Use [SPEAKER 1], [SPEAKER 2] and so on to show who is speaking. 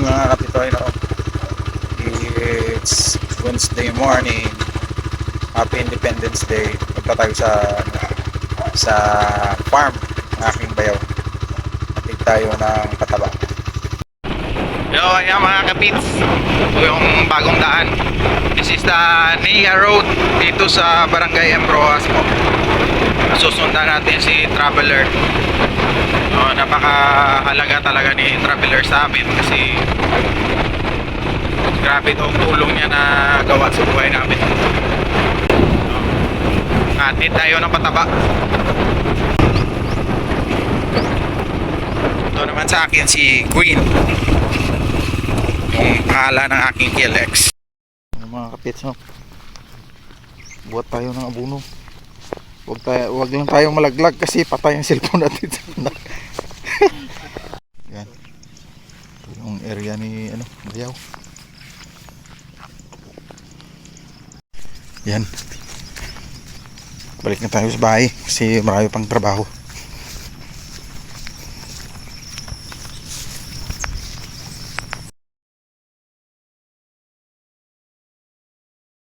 [SPEAKER 1] mga kapitoy, no? It's Wednesday morning. Happy Independence Day. Punta tayo sa farm ng aking bayaw. Atig tayo ng pataba. Yo, ayan mga kapits. Ito yung bagong daan. This is the Nia Road dito sa Barangay Ambroas po. Susundan natin si Traveler. Napakahalaga talaga ni Traveler sa amin kasi grabe itong tulong niya na gawa sa buhay namin. Atid tayo ng pataba. Ito naman sa akin si Queen, yung pangalan ng aking TLX. Mga kapits, no? Buhat tayo ng abuno. Wag lang tayong malaglag kasi patay ang cellphone natin. Yan. Ito yung area ni Bayaw. Yan. Balik na tayo sa bahay kasi marami pang trabaho.